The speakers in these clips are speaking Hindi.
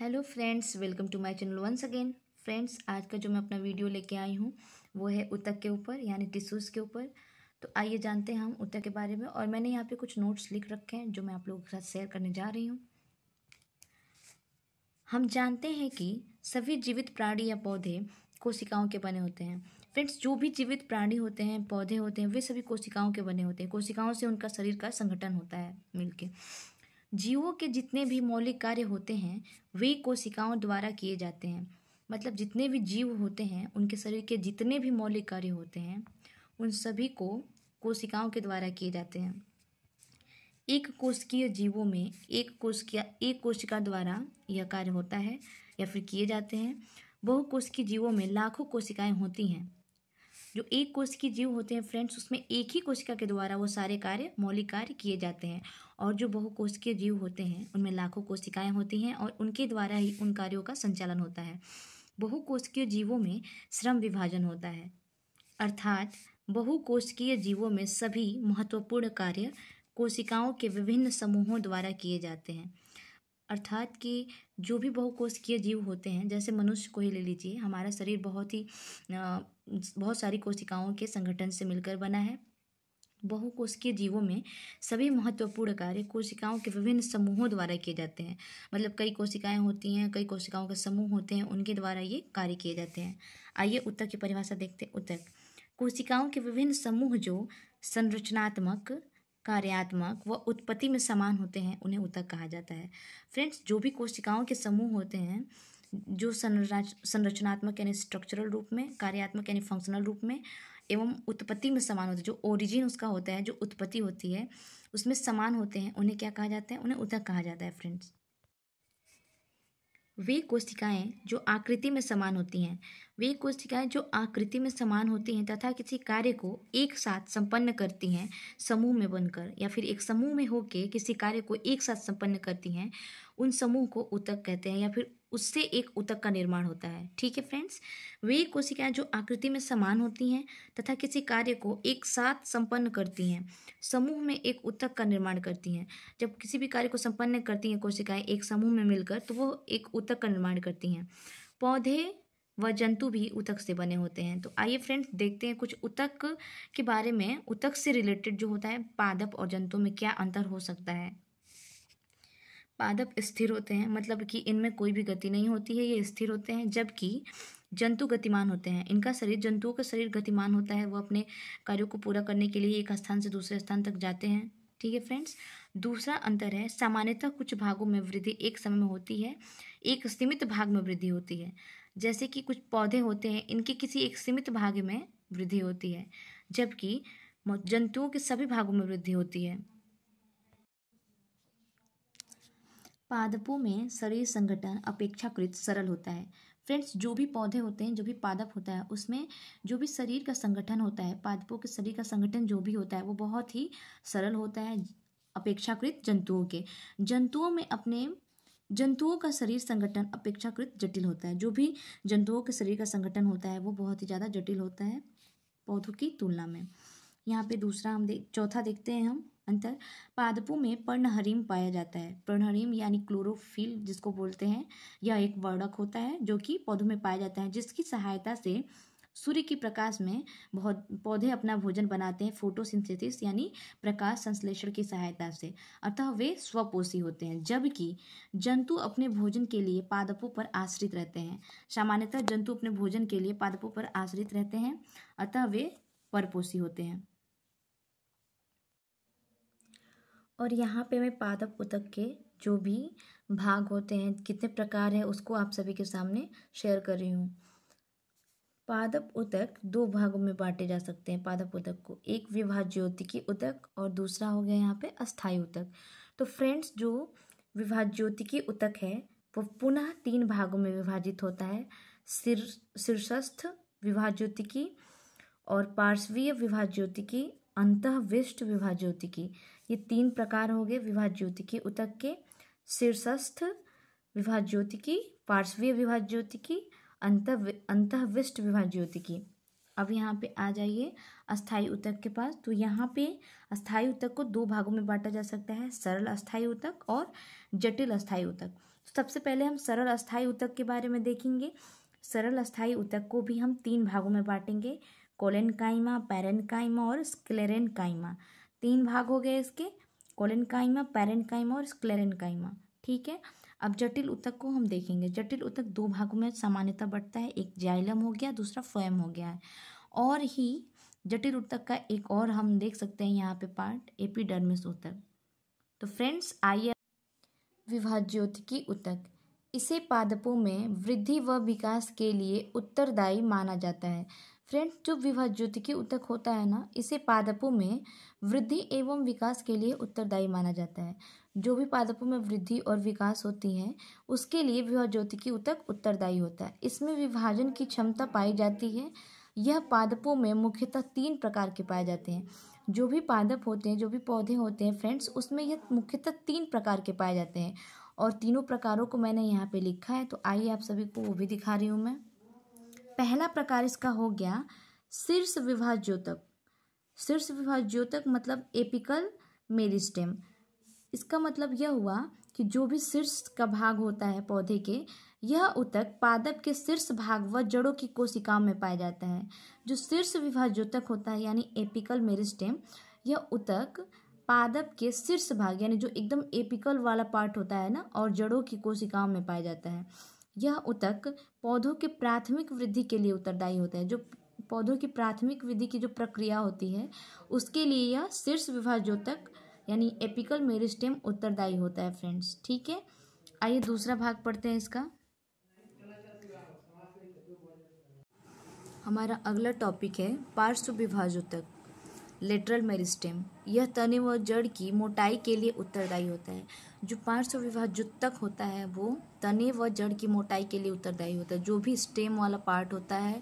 Hello friends, welcome to my channel once again. Friends, आज का जो मैं अपना वीडियो लेके आई हूँ वो है ऊतक के ऊपर यानी टिश्यूज़ के ऊपर। तो आइए जानते हैं हम ऊतक के बारे में। और मैंने यहाँ पे कुछ नोट्स लिख रखे हैं जो मैं आप लोगों के साथ शेयर करने जा रही हूँ। हम जानते हैं कि सभी जीवित प्राणी या पौधे कोशिकाओं के बने होते हैं। फ्रेंड्स, जो भी जीवित प्राणी होते हैं, पौधे होते हैं, वे सभी कोशिकाओं के बने होते हैं। कोशिकाओं से उनका शरीर का संगठन होता है मिलके। जीवों के जितने भी मौलिक कार्य होते हैं वे कोशिकाओं द्वारा किए जाते हैं। मतलब जितने भी जीव होते हैं उनके शरीर के जितने भी मौलिक कार्य होते हैं उन सभी को कोशिकाओं के द्वारा किए जाते हैं। एक कोशिकीय जीवों में एक कोशिका द्वारा यह कार्य होता है या फिर किए जाते हैं। बहुकोशिकीय जीवों में लाखों कोशिकाएं होती हैं। जो एक कोशिकीय जीव होते हैं फ्रेंड्स, उसमें एक ही कोशिका के द्वारा वो सारे कार्य, मौलिक कार्य किए जाते हैं। और जो बहुकोशिकीय जीव होते हैं उनमें लाखों कोशिकाएं होती हैं और उनके द्वारा ही उन कार्यों का संचालन होता है। बहुकोशिकीय जीवों में श्रम विभाजन होता है, अर्थात बहुकोशिकीय जीवों में सभी महत्वपूर्ण कार्य कोशिकाओं के विभिन्न समूहों द्वारा किए जाते हैं। अर्थात कि जो भी बहुकोशिकीय जीव होते हैं, जैसे मनुष्य को ही ले लीजिए, हमारा शरीर बहुत सारी कोशिकाओं के संगठन से मिलकर बना है। बहुकोशिकीय जीवों में सभी महत्वपूर्ण कार्य कोशिकाओं के विभिन्न समूहों द्वारा किए जाते हैं। मतलब कई कोशिकाएं होती हैं, कई कोशिकाओं के समूह होते हैं, उनके द्वारा ये कार्य किए जाते हैं। आइए ऊतक की परिभाषा देखते हैं। ऊतक कोशिकाओं के विभिन्न समूह जो संरचनात्मक, कार्यात्मक व उत्पत्ति में समान होते हैं उन्हें ऊतक कहा जाता है। फ्रेंड्स, जो भी कोशिकाओं के समूह होते हैं जो संरचनात्मक यानी स्ट्रक्चरल रूप में, कार्यात्मक यानी फंक्शनल रूप में, एवं उत्पत्ति में समान होते हैं, जो ओरिजिन उसका होता है, जो उत्पत्ति होती है उसमें समान होते हैं, उन्हें क्या कहा जाता है? उन्हें ऊतक कहा जाता है। फ्रेंड्स, वे कोशिकाएं जो आकृति में समान होती हैं, वे कोशिकाएं जो आकृति में समान होती हैं तथा किसी कार्य को एक साथ संपन्न करती हैं समूह में बनकर, या फिर एक समूह में होकर किसी कार्य को एक साथ संपन्न करती हैं, उन समूह को ऊतक कहते हैं, या फिर उससे एक ऊतक का निर्माण होता है। ठीक है फ्रेंड्स, वे कोशिकाएं जो आकृति में समान होती हैं तथा किसी कार्य को एक साथ संपन्न करती हैं, समूह में एक ऊतक का निर्माण करती हैं। जब किसी भी कार्य को संपन्न करती हैं कोशिकाएं एक समूह में मिलकर, तो वो एक ऊतक का निर्माण करती हैं। पौधे व जंतु भी ऊतक से बने होते हैं। तो आइए फ्रेंड्स देखते हैं कुछ ऊतक के बारे में। ऊतक से रिलेटेड जो होता है, पादप और जंतु में क्या अंतर हो सकता है। पादप स्थिर होते हैं, मतलब कि इनमें कोई भी गति नहीं होती है, ये स्थिर होते हैं। जबकि जंतु गतिमान होते हैं। इनका शरीर, जंतुओं का शरीर गतिमान होता है, वो अपने कार्यों को पूरा करने के लिए एक स्थान से दूसरे स्थान तक जाते हैं। ठीक है फ्रेंड्स, दूसरा अंतर है, सामान्यतः कुछ भागों में वृद्धि एक समय में होती है, एक सीमित भाग में वृद्धि होती है। जैसे कि कुछ पौधे होते हैं, इनके किसी एक सीमित भाग में वृद्धि होती है, जबकि जंतुओं के सभी भागों में वृद्धि होती है। पादपों में शरीर संगठन अपेक्षाकृत सरल होता है। फ्रेंड्स, जो भी पौधे होते हैं, जो भी पादप होता है, उसमें जो भी शरीर का संगठन होता है, पादपों के शरीर का संगठन जो भी होता है वो बहुत ही सरल होता है अपेक्षाकृत जंतुओं के। जंतुओं का शरीर संगठन अपेक्षाकृत जटिल होता है। जो भी जंतुओं के शरीर का संगठन होता है वो बहुत ही ज़्यादा जटिल होता है पौधों की तुलना में। यहाँ पे दूसरा चौथा देखते हैं हम अंतर। पादपों में पर्णहरिम पाया जाता है। पर्णहरिम यानी क्लोरोफिल जिसको बोलते हैं, यह एक वर्णक होता है जो कि पौधों में पाया जाता है, जिसकी सहायता से सूर्य की प्रकाश में बहुत पौधे अपना भोजन बनाते हैं, फोटोसिंथेसिस यानी प्रकाश संश्लेषण की सहायता से। अतः वे स्वपोषी होते हैं। जबकि जंतु अपने भोजन के लिए पादपों पर आश्रित रहते हैं। सामान्यतः जंतु अपने भोजन के लिए पादपों पर आश्रित रहते हैं, अतः वे परपोषी होते हैं। और यहाँ पे मैं पादप ऊतक के जो भी भाग होते हैं, कितने प्रकार है, उसको आप सभी के सामने शेयर कर रही हूँ। पादप ऊतक दो भागों में बांटे जा सकते हैं। पादप ऊतक को, एक विभाज्योतिकी ऊतक और दूसरा हो गया यहाँ पे अस्थायी ऊतक। तो फ्रेंड्स, जो विभाज्योतिकी ऊतक है वो पुनः तीन भागों में विभाजित होता है। शीर्षस्थ विभाज्योतिकी और पार्श्वीय विभाज्योतिकी, अंतःविष्ट विभाज्योतिकी। ये तीन प्रकार हो गए विभाज्योतिकी ऊतक के। शीर्षस्थ विभाज्योतिकी, पार्श्वीय विभाज्योतिकी, अंतःविष्ट विभाज्योतिकी। अब यहाँ पे आ जाइए अस्थायी ऊतक के पास। तो यहाँ पे अस्थायी ऊतक को दो भागों में बांटा जा सकता है, सरल अस्थायी ऊतक और जटिल अस्थायी ऊतक। सबसे पहले हम सरल अस्थायी ऊतक के बारे में देखेंगे। सरल अस्थायी ऊतक को भी हम 3 भागों में बांटेंगे, कोलेनकाइमा, पैरेन्काइमा और स्क्लेरेन्काइमा। 3 भाग हो गए इसके, कोलेनकाइमा, पैरेन्काइमा और स्क्लेरेन्काइमा। ठीक है, अब जटिल ऊतक को हम देखेंगे। जटिल ऊतक 2 भागों में सामान्यतः बढ़ता है, एक जाइलम हो गया, दूसरा फ्लोएम हो गया है। और ही जटिल ऊतक का एक और हम देख सकते हैं यहाँ पे पार्ट, एपिडर्मिस ऊतक। तो फ्रेंड्स आइए, विभाज्योतिकी ऊतक, इसे पादपों में वृद्धि व विकास के लिए उत्तरदायी माना जाता है। फ्रेंड्स, जो विभाज्योतिकी ऊतक होता है ना, इसे पादपों में वृद्धि एवं विकास के लिए उत्तरदायी माना जाता है। जो भी पादपों में वृद्धि और विकास होती है उसके लिए विभाज्योतिकी ऊतक उत्तरदायी होता है। इसमें विभाजन की क्षमता पाई जाती है। यह पादपों में मुख्यतः 3 प्रकार के पाए जाते हैं। जो भी पादप होते हैं, जो भी पौधे होते हैं फ्रेंड्स, उसमें यह मुख्यतः 3 प्रकार के पाए जाते हैं और तीनों प्रकारों को मैंने यहाँ पे लिखा है, तो आइए आप सभी को वो भी दिखा रही हूँ मैं। पहला प्रकार इसका हो गया शीर्ष विभाज्योतक। शीर्ष विभाज्योतक मतलब एपिकल मेरिस्टेम। इसका मतलब यह हुआ कि जो भी शीर्ष का भाग होता है पौधे के, यह ऊतक पादप के शीर्ष भाग व जड़ों की कोशिकाओं में पाया जाता है। जो शीर्ष विभाज्योतक होता है यानी एपिकल मेरिस्टेम, यह ऊतक पादप के शीर्ष भाग यानी जो एकदम एपिकल वाला पार्ट होता है ना, और जड़ों की कोशिकाओं में पाया जाता है। यह ऊतक पौधों के प्राथमिक वृद्धि के लिए उत्तरदायी होता है। जो पौधों की प्राथमिक वृद्धि की जो प्रक्रिया होती है उसके लिए यह शीर्ष विभाज्योतक यानी एपिकल मेरिस्टेम उत्तरदायी होता है फ्रेंड्स। ठीक है, आइए दूसरा भाग पढ़ते हैं इसका। हमारा अगला टॉपिक है पार्श्व विभाज्योतक, लेटरल मेरिस्टेम। यह तने व जड़ की मोटाई के लिए उत्तरदायी होता है। जो पार्श्व विभाज्योतक होता है वो तने व जड़ की मोटाई के लिए उत्तरदायी होता है। जो भी स्टेम वाला पार्ट होता है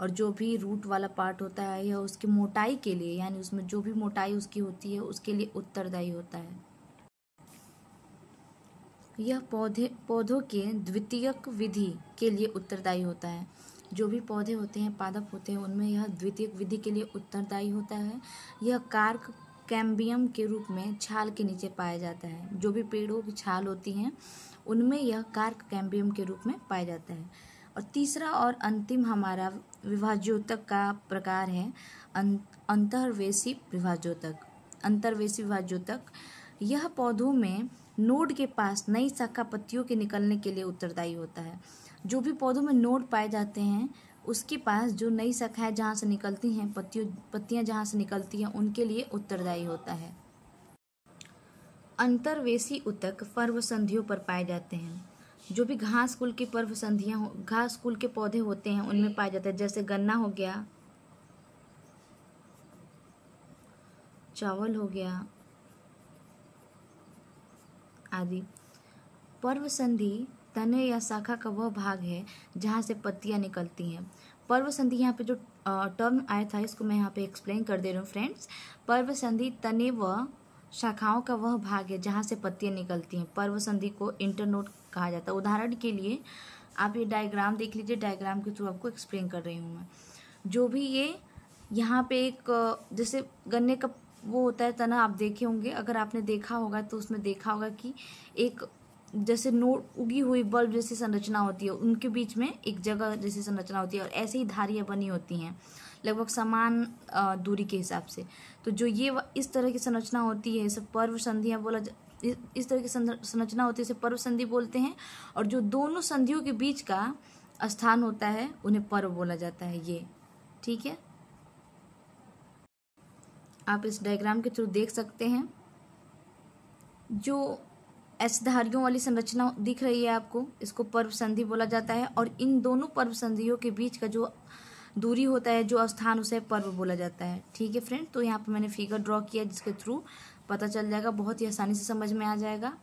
और जो भी रूट वाला पार्ट होता है, यह उसकी मोटाई के लिए यानी उसमें जो भी मोटाई उसकी होती है उसके लिए उत्तरदायी होता है। यह पौधों के द्वितीयक विधि के लिए उत्तरदायी होता है। जो भी पौधे होते हैं, पादप होते हैं, उनमें यह द्वितीयक विधि के लिए उत्तरदायी होता है। यह कार्क कैम्बियम के रूप में छाल के नीचे पाया जाता है। जो भी पेड़ों की छाल होती हैं उनमें यह कार्क कैम्बियम के रूप में पाया जाता है। और तीसरा और अंतिम हमारा विभाज्योतक का प्रकार है अंतर्वेशी विभाज्योतक। अंतर्वेशी विभाज्योतक यह पौधों में नोड के पास नई शाखा पत्तियों के निकलने के लिए उत्तरदायी होता है। जो भी पौधों में नोड पाए जाते हैं उसके पास जो नई शाखाएं जहाँ से निकलती हैं, पत्तियां जहाँ से निकलती हैं, उनके लिए उत्तरदायी होता है। अंतर्वेशी ऊतक पर्वसंधियों पर पाए जाते हैं। जो भी घास कुल की पर्वसंधियां, घास कुल के पौधे होते हैं उनमें पाए जाते हैं, जैसे गन्ना हो गया, चावल हो गया आदि। पर्वसंधि तने या शाखा का वह भाग है जहाँ से पत्तियां निकलती हैं। पर्वसंधि यहाँ पे जो टर्म आया था इसको मैं यहाँ पे एक्सप्लेन कर दे रही हूँ फ्रेंड्स। पर्वसंधि तने व शाखाओं का वह भाग है जहाँ से पत्तियां निकलती हैं। पर्वसंधि को इंटरनोड कहा जाता है। उदाहरण के लिए आप ये डायग्राम देख लीजिए, डायग्राम के थ्रू आपको एक्सप्लेन कर रही हूँ मैं। जो भी ये यहाँ पे एक जैसे गन्ने का वो होता है तना, आप देखे होंगे, अगर आपने देखा होगा तो उसमें देखा होगा कि एक जैसे नोड उगी हुई बल्ब जैसी संरचना होती है, उनके बीच में एक जगह जैसी संरचना होती है और ऐसे ही धारियाँ बनी होती हैं लगभग समान दूरी के हिसाब से। तो जो ये इस तरह की संरचना होती है इसे पर्व संधियाँ बोला, इस तरह की संरचना होती है इसे पर्व संधि बोलते हैं। और जो दोनों संधियों के बीच का स्थान होता है उन्हें पर्व बोला जाता है ये। ठीक है, आप इस डायग्राम के थ्रू देख सकते हैं। जो ऐसे धारियों वाली संरचना दिख रही है आपको, इसको पर्व संधि बोला जाता है। और इन दोनों पर्व संधियों के बीच का जो दूरी होता है, जो स्थान, उसे पर्व बोला जाता है। ठीक है फ्रेंड, तो यहाँ पे मैंने फिगर ड्रॉ किया जिसके थ्रू पता चल जाएगा, बहुत ही आसानी से समझ में आ जाएगा।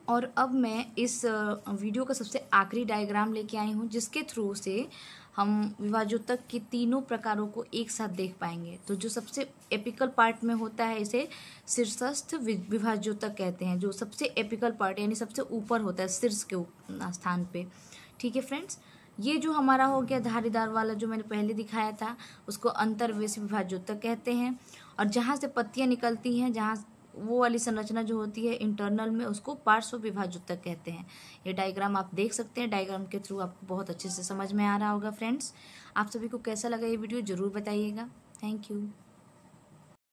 और अब मैं इस वीडियो का सबसे आखिरी डायग्राम लेके आई हूँ जिसके थ्रू से हम विभाज्योतक के तीनों प्रकारों को एक साथ देख पाएंगे। तो जो सबसे एपिकल पार्ट में होता है इसे शीर्षस्थ विभाज्योतक कहते हैं, जो सबसे एपिकल पार्ट यानी सबसे ऊपर होता है शीर्ष के स्थान पे। ठीक है फ्रेंड्स, ये जो हमारा हो गया धारीदार वाला जो मैंने पहले दिखाया था उसको अंतर्वेशी विभाज्योतक कहते हैं। और जहाँ से पत्तियाँ निकलती हैं, जहाँ वो वाली संरचना जो होती है इंटरनल में, उसको पार्श्व विभाजक कहते हैं। ये डायग्राम आप देख सकते हैं, डायग्राम के थ्रू आपको बहुत अच्छे से समझ में आ रहा होगा फ्रेंड्स। आप सभी को कैसा लगा ये वीडियो ज़रूर बताइएगा। Thank you.